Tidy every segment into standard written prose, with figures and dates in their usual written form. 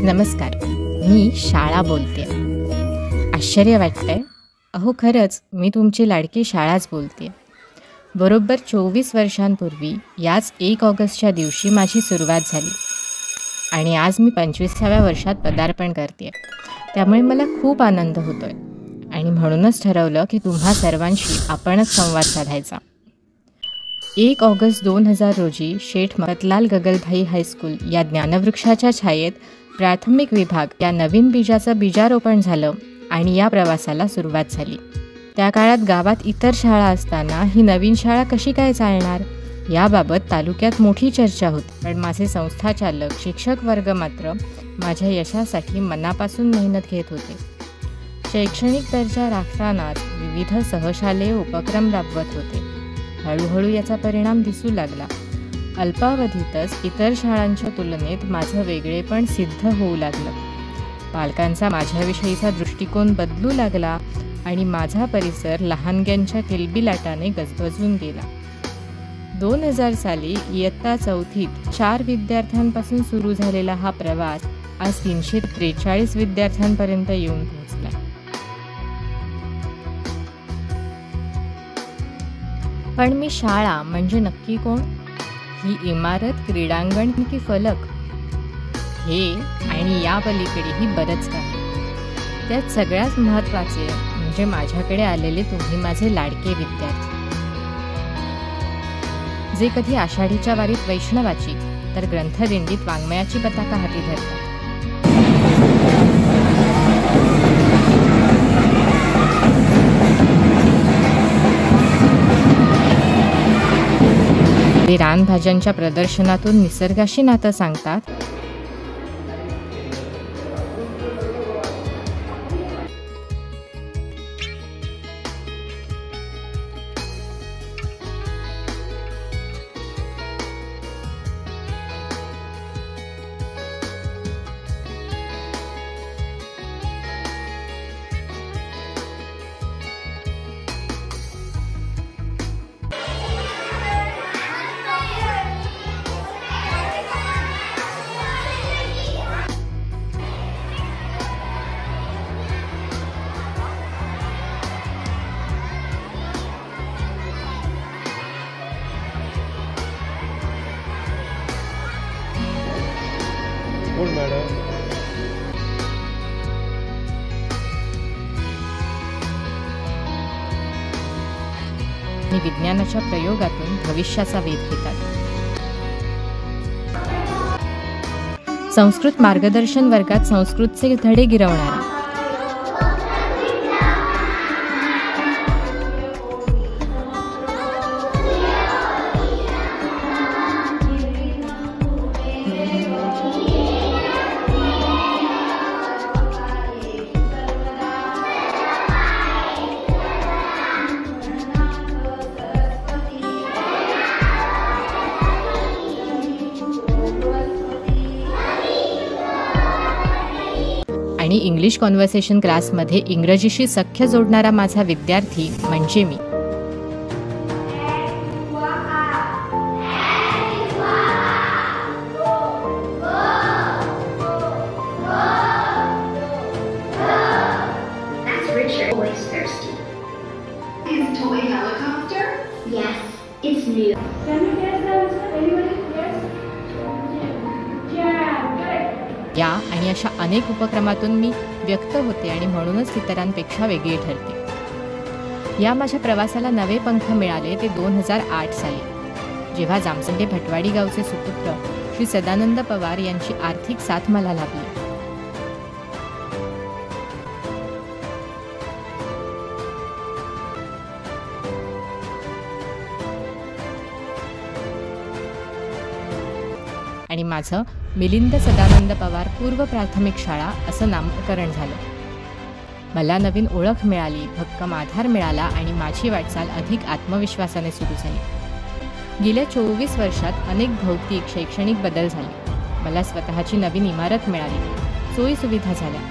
नमस्कार. मी शाळा बोलते. आश्चर्य वाटतंय? अहो खरंच मी तुमची लाडकी शाळाच बोलते. बरोबर 24 वर्षांपूर्वी याच 1 ऑगस्टच्या दिवशी माझी सुरुवात झाली आणि आज मी 25व्या वर्षात पदार्पण करते. त्यामुळे मला खूप आनंद होतोय आणि म्हणूनच ठरवलं की तुम्हा सर्वांशी आपणच संवाद साधायचा. 1 ऑगस्ट 2000 रोजी शेठ मखतलाल गगलभाई हायस्कूल या ज्ञानवृक्षाच्या छायेत प्राथमिक विभाग या नवीन बीजाचं बीजारोपण झालं आणि या प्रवासाला सुरुवात झाली. त्या काळात गावात इतर शाळा असताना ही नवीन शाळा कशी काय चालणार याबाबत तालुक्यात मोठी चर्चा होती. पण माझे संस्थाचालक शिक्षक वर्ग मात्र माझ्या यशासाठी मनापासून मेहनत घेत होते. शैक्षणिक दर्जा राखतानाच विविध सहशालेय उपक्रम राबवत होते. हळूहळू याचा परिणाम दिसू लागला. अल्पावधीतच इतर शाळांच्या तुलनेत माझं वेगळेपण सिद्ध होऊ लागलं. पालकांचा माझ्याविषयीचा दृष्टिकोन बदलू लागला आणि माझा परिसर लहानग्यांच्या किलबिलाटाने गजबजून गेला. 2000 साली इयत्ता 4थीत 4 विद्यार्थ्यांपासून सुरू झालेला हा प्रवास आज 343 विद्यार्थ्यांपर्यंत येऊन पोहोचला. पण मी शाळा म्हणजे नक्की कोण? ही इमारत, क्रीडांगण की फलक? हे आणि या पलीकडेही बरंच काही. त्यात सगळ्यात महत्त्वाचे म्हणजे माझ्याकडे आलेले तुम्ही माझे लाडके विद्यार्थी, जे कधी आषाढीच्या वारीत वैष्णवाची तर ग्रंथदिंडीत वाङ्मयाची पताका हाती धरतात. ते रानभाज्यांच्या प्रदर्शनातून निसर्गाशी नातं सांगतात. आणि विज्ञानाच्या प्रयोगातून भविष्याचा वेध घेतात. संस्कृत मार्गदर्शन वर्गात संस्कृतचे धडे गिरवणारे, आणि इंग्लिश कॉन्व्हर्सेशन क्लासमध्ये इंग्रजीशी सख्य जोडणारा माझा विद्यार्थी म्हणजे मी. या आणि अशा अनेक उपक्रमातून मी व्यक्त होते आणि म्हणूनच इतरांपेक्षा वेगळी ठरते. या माझ्या प्रवासाला नवे पंख मिळाले ते 2008 साली, जेव्हा जामसंडे भटवाडी गावचे सुपुत्र श्री सदानंद पवार यांची आर्थिक साथ मला लाभली. आणि माझं मिलिंद सदानंद पवार पूर्व प्राथमिक शाळा असं नामकरण झालं. मला नवीन ओळख मिळाली, भक्कम आधार मिळाला आणि माझी वाटचाल अधिक आत्मविश्वासाने सुरू झाली. गेल्या 24 वर्षात अनेक भौतिक शैक्षणिक बदल झाले. मला स्वतःची नवीन इमारत मिळाली, सोयीसुविधा झाल्या.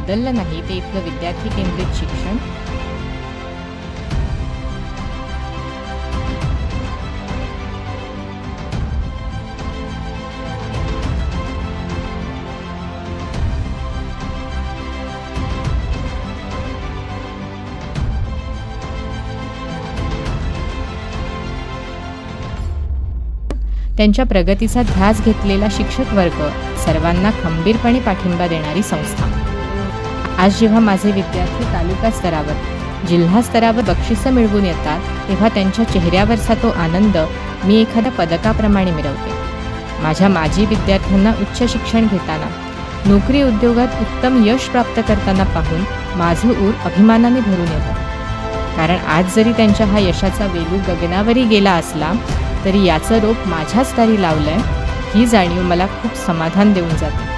बदललं नाही ते इथलं विद्यार्थी केंद्रित शिक्षण. त्यांच्या प्रगतीचा ध्यास घेतलेला शिक्षक वर्ग, सर्वांना खंबीरपणे पाठिंबा देणारी संस्था. आज जेव्हा माझे विद्यार्थी तालुका स्तरावर, जिल्हा स्तरावर बक्षिसं मिळवून येतात, तेव्हा त्यांच्या चेहऱ्यावरचा तो आनंद मी एखाद्या पदकाप्रमाणे मिरवते. माझ्या माजी विद्यार्थ्यांना उच्च शिक्षण घेताना, नोकरी उद्योगात उत्तम यश प्राप्त करताना पाहून माझं ऊर अभिमानाने भरून येतं. कारण आज जरी त्यांच्या हा यशाचा वेलू गगनावरी गेला असला तरी याचं रोप माझ्याच दारी लावलंय, ही जाणीव मला खूप समाधान देऊन जाते.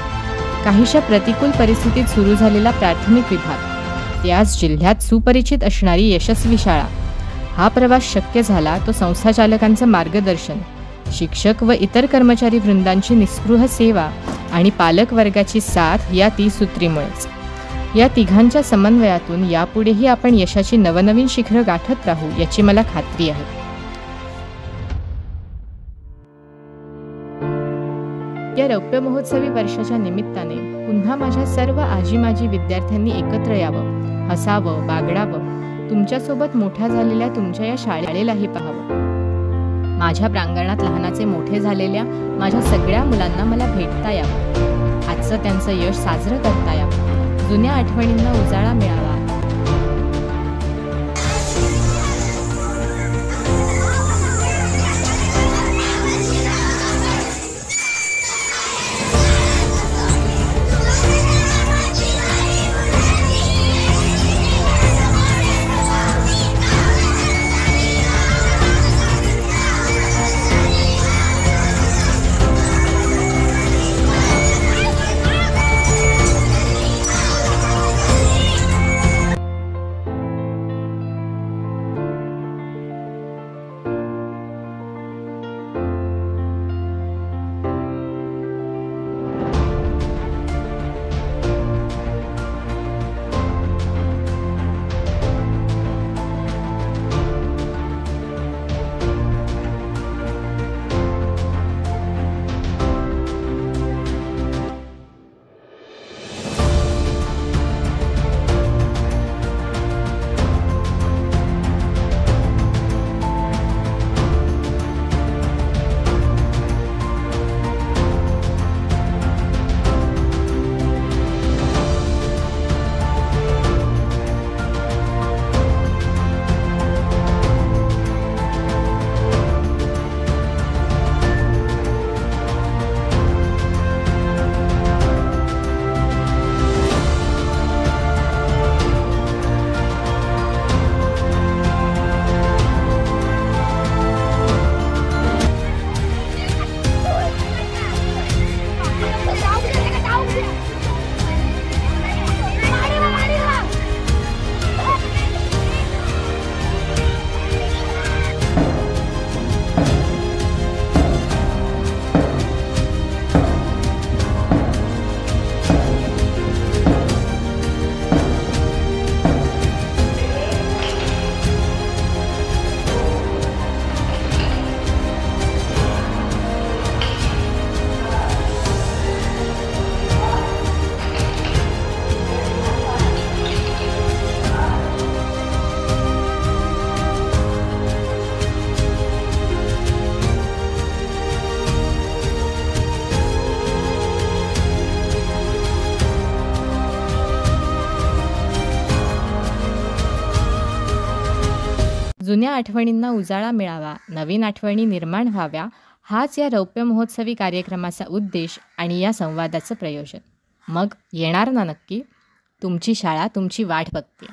काहीशा प्रतिकूल परिस्थितीत सुरू झालेला प्राथमिक विभाग, त्याच जिल्ह्यात सुपरिचित असणारी यशस्वी शाळा, हा प्रवास शक्य झाला तो संस्थाचालकांचं मार्गदर्शन, शिक्षक व इतर कर्मचारी वृंदांची निस्पृह सेवा आणि पालक वर्गाची साथ या त्रिसूत्रीमुळेच. या तिघांच्या समन्वयातून यापुढेही आपण यशाची नवनवीन शिखरं गाठत राहू याची मला खात्री आहे. या रौप्य महोत्सवी वर्षाच्या निमित्ताने पुन्हा माझ्या सर्व आजी माजी विद्यार्थ्यांनी एकत्र यावं, हसावं, बागडावं, तुमच्यासोबत मोठ्या झालेल्या तुमच्या या शाळेलाही पाहावं. माझ्या प्रांगणात लहानाचे मोठे झालेल्या माझ्या सगळ्या मुलांना मला भेटता यावं, आजचं त्यांचं यश साजरं करता यावं, जुन्या आठवणींना उजाळा मिळावा. जुन्या आठवणींना उजाळा मिळावा, नवीन आठवणी निर्माण व्हाव्या, हाच या रौप्य महोत्सवी कार्यक्रमाचा उद्देश आणि या संवादाचं प्रयोजन. मग येणार ना नक्की? तुमची शाळा तुमची वाट बघते.